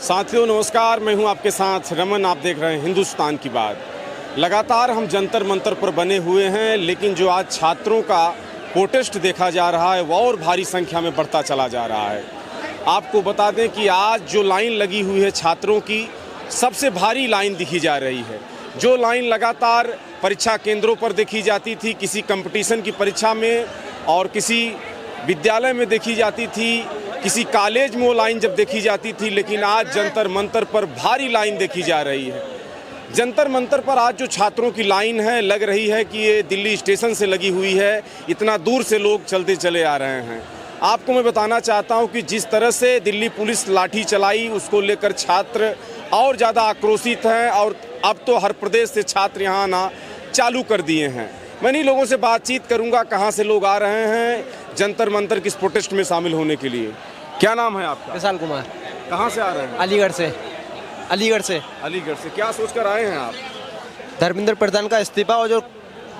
साथियों नमस्कार, मैं हूं आपके साथ रमन। आप देख रहे हैं हिंदुस्तान की बात। लगातार हम जंतर मंतर पर बने हुए हैं, लेकिन जो आज छात्रों का प्रोटेस्ट देखा जा रहा है वह और भारी संख्या में बढ़ता चला जा रहा है। आपको बता दें कि आज जो लाइन लगी हुई है छात्रों की, सबसे भारी लाइन दिखी जा रही है। जो लाइन लगातार परीक्षा केंद्रों पर देखी जाती थी, किसी कंपटीशन की परीक्षा में और किसी विद्यालय में देखी जाती थी, किसी कॉलेज में वो लाइन जब देखी जाती थी, लेकिन आज जंतर मंतर पर भारी लाइन देखी जा रही है। जंतर मंतर पर आज जो छात्रों की लाइन है, लग रही है कि ये दिल्ली स्टेशन से लगी हुई है। इतना दूर से लोग चलते चले आ रहे हैं। आपको मैं बताना चाहता हूं कि जिस तरह से दिल्ली पुलिस लाठी चलाई, उसको लेकर छात्र और ज़्यादा आक्रोशित हैं और अब तो हर प्रदेश से छात्र यहाँ आना चालू कर दिए हैं। मैं इन्हीं लोगों से बातचीत करूंगा, कहाँ से लोग आ रहे हैं जंतर मंतर की इस प्रोटेस्ट में शामिल होने के लिए। क्या नाम है आपका? विशाल कुमार। कहाँ से आ रहे हैं? अलीगढ़ से। अलीगढ़ से क्या सोचकर आए हैं आप? धर्मेंद्र प्रधान का इस्तीफा और जो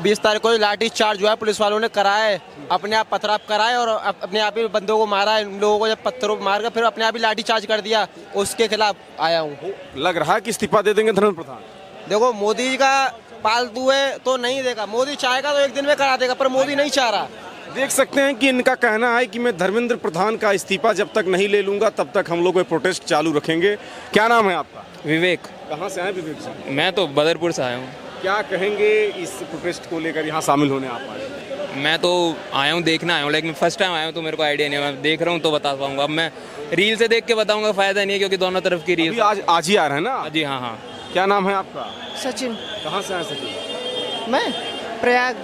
20 तारीख को लाठी चार्ज हुआ है पुलिस वालों ने कराए, अपने आप पथराव कराए और अपने आप ही बंदों को मारा है। इन लोगों को जब पत्थरों को मार कर फिर अपने आप ही लाठी चार्ज कर दिया, उसके खिलाफ आया हूँ। लग रहा है कि इस्तीफा दे देंगे धर्मेंद्र प्रधान? देखो, मोदी का पालतू है तो नहीं देगा। मोदी चाहेगा तो एक दिन में करा देगा, पर मोदी नहीं चाह रहा। देख सकते हैं कि इनका कहना है कि मैं धर्मेंद्र प्रधान का इस्तीफा जब तक नहीं ले लूंगा तब तक हम लोग ये प्रोटेस्ट चालू रखेंगे। क्या नाम है आपका? विवेक। कहाँ से आए विवेक जी? मैं तो बदरपुर से आया हूँ। क्या कहेंगे इस प्रोटेस्ट को लेकर, यहाँ शामिल होने आप आए? मैं तो आया हूँ, देखना आया हूँ, लेकिन फर्स्ट टाइम आया हूँ तो मेरे को आइडिया नहीं है। मैं देख रहा हूँ तो बता पाऊंगा। अब मैं रील से देख के बताऊंगा, फायदा नहीं है क्योंकि दोनों तरफ की रील। आज ही आ रहे हैं ना? जी हाँ हाँ। क्या नाम है आपका? सचिन। कहाँ से आए सचिन? मैं प्रयाग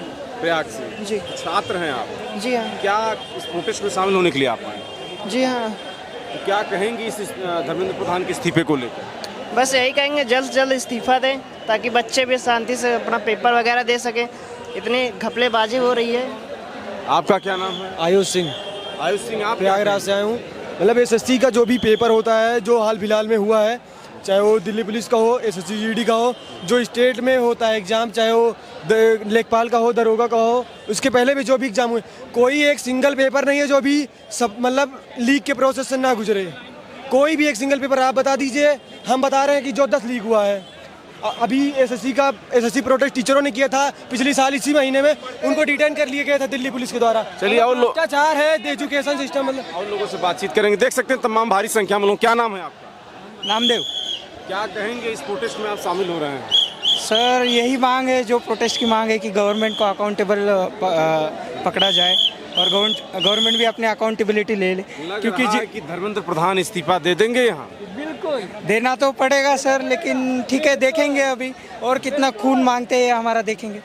से। जी। छात्र हैं आप? जी हाँ। क्या इस प्रोटेस्ट में शामिल होने के लिए आप आए? जी हाँ। तो क्या कहेंगे इस धर्मेंद्र प्रधान के इस्तीफे को लेकर? बस यही कहेंगे जल्द से जल्द इस्तीफा दें ताकि बच्चे भी शांति से अपना पेपर वगैरह दे सकें। इतनी घपलेबाजी हो रही है। आपका क्या नाम है? आयुष सिंह। आयुष सिंह, आप प्रयागराज से आए हूँ। मतलब एसएससी का जो भी पेपर होता है, जो हाल फिलहाल में हुआ है, चाहे वो दिल्ली पुलिस का हो, एसएससी जीडी का हो, जो स्टेट में होता है एग्जाम, चाहे वो लेखपाल का हो, दरोगा का हो, उसके पहले भी जो भी एग्जाम हुए, कोई एक सिंगल पेपर नहीं है जो भी सब मतलब लीक के प्रोसेस से ना गुजरे। कोई भी एक सिंगल पेपर आप बता दीजिए। हम बता रहे हैं कि जो 10 लीक हुआ है। अभी एसएससी प्रोटेस्ट टीचरों ने किया था पिछले साल इसी महीने में, उनको डिटेन कर लिया गया था दिल्ली पुलिस के द्वारा। चलिए और लोग अत्याचार है एजुकेशन सिस्टम। मतलब और लोगों से बातचीत करेंगे। देख सकते हैं तमाम भारी संख्या में लोग। क्या नाम है आपका? नामदेव। क्या कहेंगे इस प्रोटेस्ट में आप शामिल हो रहे हैं? सर, यही मांग है, जो प्रोटेस्ट की मांग है कि गवर्नमेंट को अकाउंटेबल पकड़ा जाए और गवर्नमेंट भी अपनी अकाउंटेबिलिटी ले ले, क्योंकि धर्मेंद्र प्रधान इस्तीफा दे देंगे यहाँ। बिल्कुल देना तो पड़ेगा सर, लेकिन ठीक है, देखेंगे अभी और कितना खून मांगते हैं हमारा, देखेंगे।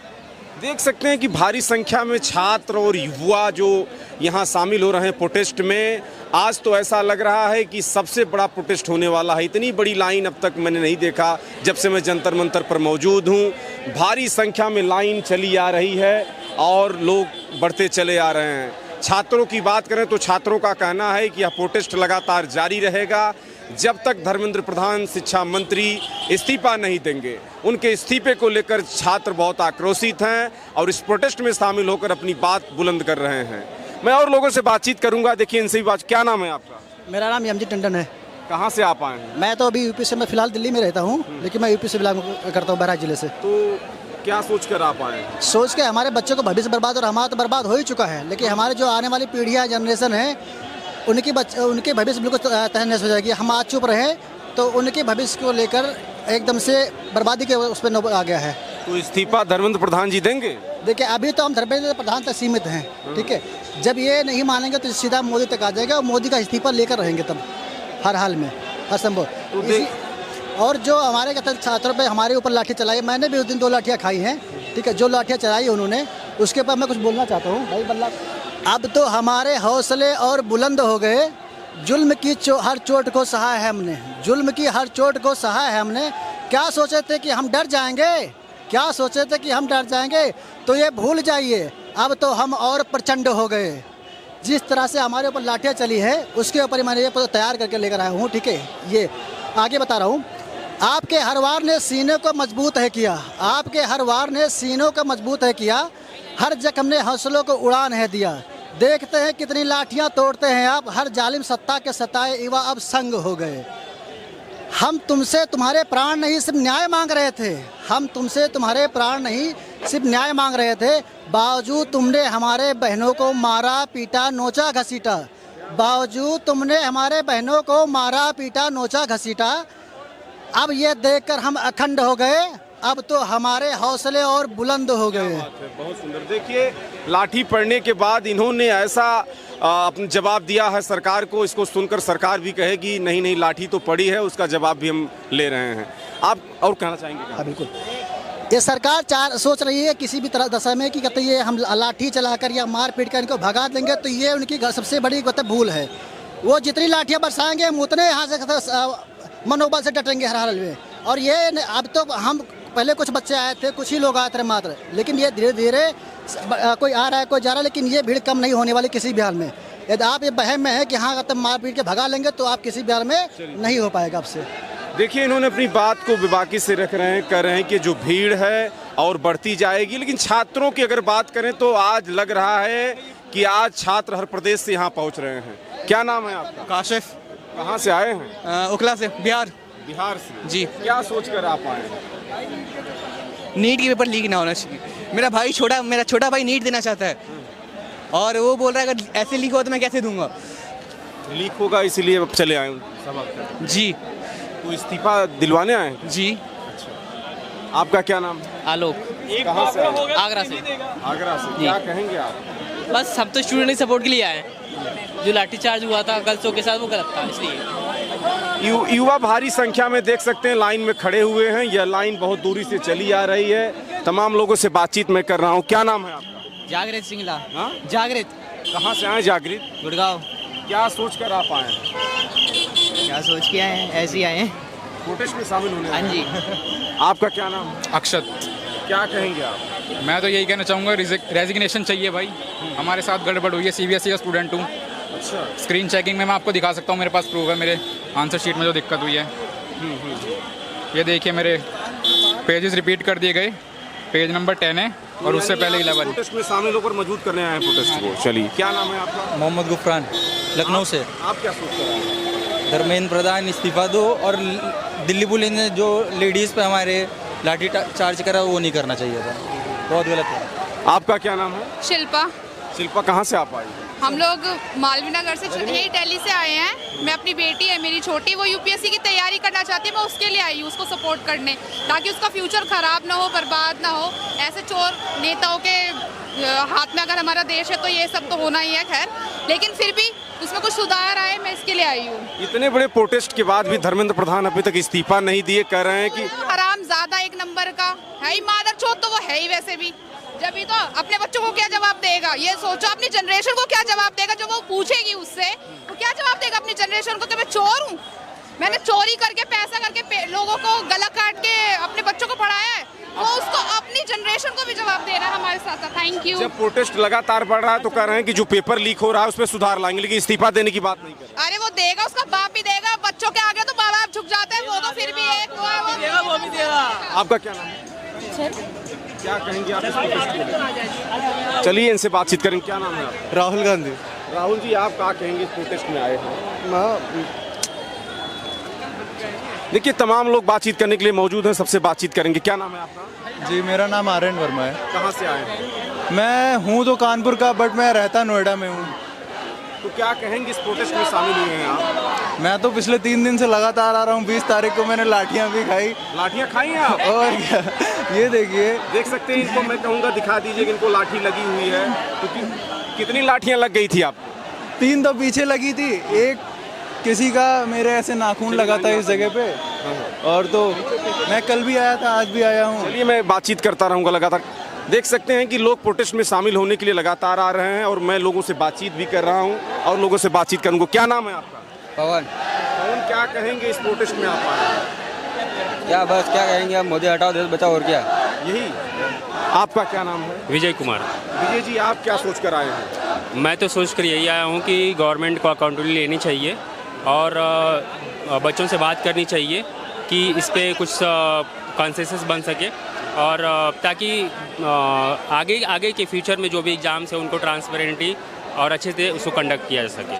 देख सकते हैं कि भारी संख्या में छात्र और युवा जो यहाँ शामिल हो रहे हैं प्रोटेस्ट में। आज तो ऐसा लग रहा है कि सबसे बड़ा प्रोटेस्ट होने वाला है। इतनी बड़ी लाइन अब तक मैंने नहीं देखा जब से मैं जंतर मंतर पर मौजूद हूँ। भारी संख्या में लाइन चली आ रही है और लोग बढ़ते चले आ रहे हैं। छात्रों की बात करें तो छात्रों का कहना है कि यह प्रोटेस्ट लगातार जारी रहेगा जब तक धर्मेंद्र प्रधान शिक्षा मंत्री इस्तीफा नहीं देंगे। उनके इस्तीफे को लेकर छात्र बहुत आक्रोशित हैं और इस प्रोटेस्ट में शामिल होकर अपनी बात बुलंद कर रहे हैं। मैं और लोगों से बातचीत करूंगा। देखिए इनसे भी बात। क्या नाम है आपका? मेरा नाम यमजी टंडन है। कहाँ से आप आए हैं? मैं तो अभी यूपी से, मैं फिलहाल दिल्ली में रहता हूँ, लेकिन मैं यूपी से बिलोंग करता हूँ, बहराइच जिले से। तो क्या सोचकर आप आए हैं? सोच के हमारे बच्चों को भविष्य बर्बाद, और हमारा तो बर्बाद हो ही चुका है, लेकिन हमारे जो आने वाली पीढ़ियाँ, जनरेशन है, उनके भविष्य बिल्कुल तहस हो जाएगी। हम आज चुप रहे तो उनके भविष्य को लेकर एकदम से बर्बादी के उस पर नौबत आ गया है। तो इस्तीफा धर्मेंद्र प्रधान जी देंगे? देखिए, अभी तो हम धर्मेंद्र प्रधान तक सीमित हैं, ठीक है। जब ये नहीं मानेंगे तो सीधा मोदी तक आ जाएगा और मोदी का इस्तीफा लेकर रहेंगे तब, हर हाल में, हर संभव। और जो हमारे छात्रों पे हमारे ऊपर लाठी चलाई, मैंने भी उस दिन 2 लाठियाँ खाई हैं, ठीक है। जो लाठियाँ चलाई उन्होंने, उसके ऊपर मैं कुछ बोलना चाहता हूँ भाई बल्ला। अब तो हमारे हौसले और बुलंद हो गए। जुल्म की हर चोट को सहा है हमने, जुल्म की हर चोट को सहा है हमने। क्या सोचे थे कि हम डर जाएंगे? क्या सोचे थे कि हम डर जाएंगे? तो ये भूल जाइए, अब तो हम और प्रचंड हो गए। जिस तरह से हमारे ऊपर लाठियाँ चली है, उसके ऊपर मैंने ये तैयार करके लेकर आया हूँ, ठीक है। ये आगे बता रहा हूँ। आपके हर वार ने सीने को मजबूत है किया, आपके हर वार ने सीनों को मजबूत है किया, हर जख्म ने हौसलों को उड़ान है दिया। देखते हैं कितनी लाठियां तोड़ते हैं आप, हर जालिम सत्ता के सताए युवा अब संग हो गए। हम तुमसे तुम्हारे प्राण नहीं सिर्फ न्याय मांग रहे थे, हम तुमसे तुम्हारे प्राण नहीं सिर्फ न्याय मांग रहे थे, बावजूद तुमने हमारे बहनों को मारा पीटा नोचा घसीटा, बावजूद तुमने हमारे बहनों को मारा पीटा नोचा घसीटा। अब ये देखकर हम अखंड हो गए, अब तो हमारे हौसले और बुलंद हो गए। बहुत सुंदर। देखिए, लाठी पड़ने के बाद इन्होंने ऐसा अपना जवाब दिया है सरकार को। इसको सुनकर सरकार भी कहेगी नहीं नहीं लाठी तो पड़ी है, उसका जवाब भी हम ले रहे हैं। आप और कहना चाहेंगे? हाँ बिल्कुल, ये सरकार सोच रही है किसी भी तरह दशा में कि कहते ये हम लाठी चलाकर या मार पीट कर इनको भगा देंगे, तो ये उनकी सबसे बड़ी भूल है। वो जितनी लाठियाँ बरसाएंगे हम उतने यहाँ से मनोबल से डटेंगे हर हाल में। और ये अब तो हम पहले कुछ बच्चे आए थे, कुछ ही लोग आए थे मात्र, लेकिन ये धीरे धीरे कोई आ रहा है कोई जा रहा है, लेकिन ये भीड़ कम नहीं होने वाली किसी भी हाल में। यदि आप ये बहम में है कि हाँ तब मार पीट के भगा लेंगे, तो आप किसी भी हाल में नहीं हो पाएगा आपसे। देखिए, इन्होंने अपनी बात को बेबाकी से रख रहे हैं, कह रहे हैं कि जो भीड़ है और बढ़ती जाएगी। लेकिन छात्रों की अगर बात करें तो आज लग रहा है कि आज छात्र हर प्रदेश से यहाँ पहुँच रहे हैं। क्या नाम है आपका? काशिफ। कहाँ से आए हैं? उखला से, बिहार। बिहार से जी। क्या सोच कर आप आए हैं? नीट की पेपर लीक ना होना चाहिए। मेरा छोटा भाई नीट देना चाहता है और वो बोल रहा है अगर ऐसे लीक हो तो मैं कैसे दूंगा। लीक होगा इसीलिए अब चले आए सब। जी। तो इस्तीफा दिलवाने आए? जी। आपका क्या नाम है? आलोक। कहाँ से? आगरा से। आगरा से। क्या कहेंगे आप? बस हम तो स्टूडेंट सपोर्ट के लिए आए हैं। जो लाठीचार्ज हुआ था गर्ल्सों के साथ वो गलत था, इसलिए। युवा भारी संख्या में देख सकते हैं लाइन में खड़े हुए हैं। यह लाइन बहुत दूरी से चली आ रही है। तमाम लोगों से बातचीत मैं कर रहा हूँ। क्या नाम है आपका? जागृत सिंगला। हाँ? जागृत। कहाँ से आए जागृत? गुड़गांव। क्या सोच कर आप आए हैं? क्या सोच के आए हैं? ऐसे ही आए हैं प्रोटेस्ट में शामिल होने। हाँ जी। आपका क्या नाम? अक्षत। क्या कहेंगे आप? मैं तो यही कहना चाहूँगा रेजिग्नेशन चाहिए भाई। हमारे साथ गड़बड़ हुई है। CBSE का स्टूडेंट हूँ। अच्छा। स्क्रीन चेकिंग में मैं आपको दिखा सकता हूँ, मेरे पास प्रूफ है। मेरे आंसर शीट में जो दिक्कत हुई है ये देखिए, मेरे पेजेस रिपीट कर दिए गए। पेज नंबर 10 है और उससे पहले 11। प्रोटेस्ट में शामिल होकर मजबूत करने आए हैं प्रोटेस्ट को। चलिए, क्या नाम है आपका? मोहम्मद गुफरान, लखनऊ से। आप क्या सोच कर आए हैं? धर्मेंद्र प्रधान इस्तीफा दो और दिल्ली पुलिस ने जो लेडीज़ पे हमारे लाठी चार्ज करा वो नहीं करना चाहिए था, बहुत गलत है। आपका क्या नाम है? शिल्पा। शिल्पा, कहाँ से आप आई? हम लोग मालवीय नगर से, यही दिल्ली से आए हैं। मैं अपनी बेटी है मेरी छोटी, वो UPSC की तैयारी करना चाहती है, मैं उसके लिए आई हूँ उसको सपोर्ट करने, ताकि उसका फ्यूचर खराब ना हो, बर्बाद ना हो। ऐसे चोर नेताओं के हाथ में अगर हमारा देश है तो ये सब तो होना ही है। खैर, लेकिन फिर भी उसमें कुछ सुधार आए, मैं इसके लिए आई हूँ। इतने बड़े प्रोटेस्ट के बाद भी धर्मेंद्र प्रधान अभी तक इस्तीफा नहीं दिए, कह रहे हैं कि हराम ज्यादा एक नंबर का है ही, मादरचोद तो वो है ही वैसे भी। जब ही तो अपने बच्चों को क्या जवाब देगा, ये सोचो अपनी जनरेशन को क्या जवाब देगा। जो वो पूछेगी उससे, वो क्या जवाब देगा अपनी जनरेशन को? तो मैं चोर हूँ, मैंने चोरी करके पैसा करके लोगों को गला काट के अपने बच्चों को पढ़ाया है, वो उसको अपनी जनरेशन को भी जवाब दे रहा है हमारे साथ साथ। Thank you. जब प्रोटेस्ट लगातार बढ़ रहा है तो कह रहे हैं कि जो पेपर लीक हो रहा है उसमें सुधार लाएंगे, लेकिन इस्तीफा देने की बात नहीं कर रहे। अरे वो देगा, उसका बाप भी देगा। बच्चों के आगे तो माँ बाप झुक जाते हैं, वो तो फिर भी एक वो भी देगा। आपका क्या नाम है? क्या कहेंगे आप इस प्रोटेस्ट को लेकर? चलिए इनसे बातचीत करेंगे। क्या नाम है आपका? राहुल गांधी। राहुल जी, आप क्या कहेंगे इस प्रोटेस्ट में आए हैं? देखिए, तमाम लोग बातचीत करने के लिए मौजूद हैं, सबसे बातचीत करेंगे। क्या नाम है आपका? जी, मेरा नाम आर्यन वर्मा है। कहाँ से आए हैं? मैं हूँ तो कानपुर का, बट मैं रहता नोएडा में हूँ। तो क्या कहेंगे इस प्रोटेस्ट में शामिल हुए हैं आप? मैं तो पिछले 3 दिन से लगातार आ रहा हूँ। 20 तारीख को मैंने लाठियाँ भी खाई। लाठियाँ खाई हैं आप? और क्या, ये देखिए, देख सकते हैं इनको। मैं कहूँगा दिखा दीजिए कि इनको लाठी लगी हुई है। तो कितनी लाठियाँ लग गई थी आपको? 3 तो पीछे लगी थी, एक किसी का मेरे ऐसे नाखून लगा था इस जगह पे, और तो मैं कल भी आया था, आज भी आया हूँ। चलिए, मैं बातचीत करता रहूँगा लगातार। देख सकते हैं कि लोग प्रोटेस्ट में शामिल होने के लिए लगातार आ रहे हैं और मैं लोगों से बातचीत भी कर रहा हूँ और लोगों से बातचीत करूँगा। क्या नाम है आपका? पवन। पवन, क्या कहेंगे इस प्रोटेस्ट में आप आए हैं? क्या बस क्या कहेंगे, अब मोदी हटाओ देश बचाओ, और क्या। यही। आपका क्या नाम है? विजय कुमार। विजय जी, आप क्या सोच कर आए हैं? मैं तो सोच कर यही आया हूँ कि गवर्नमेंट को अकाउंटेबिलिटी लेनी चाहिए और बच्चों से बात करनी चाहिए कि इस पर कुछ कंसेंसस बन सके, और ताकि आगे के फ्यूचर में जो भी एग्ज़ाम्स है उनको ट्रांसपेरेंटली और अच्छे से उसको कंडक्ट किया जा सके।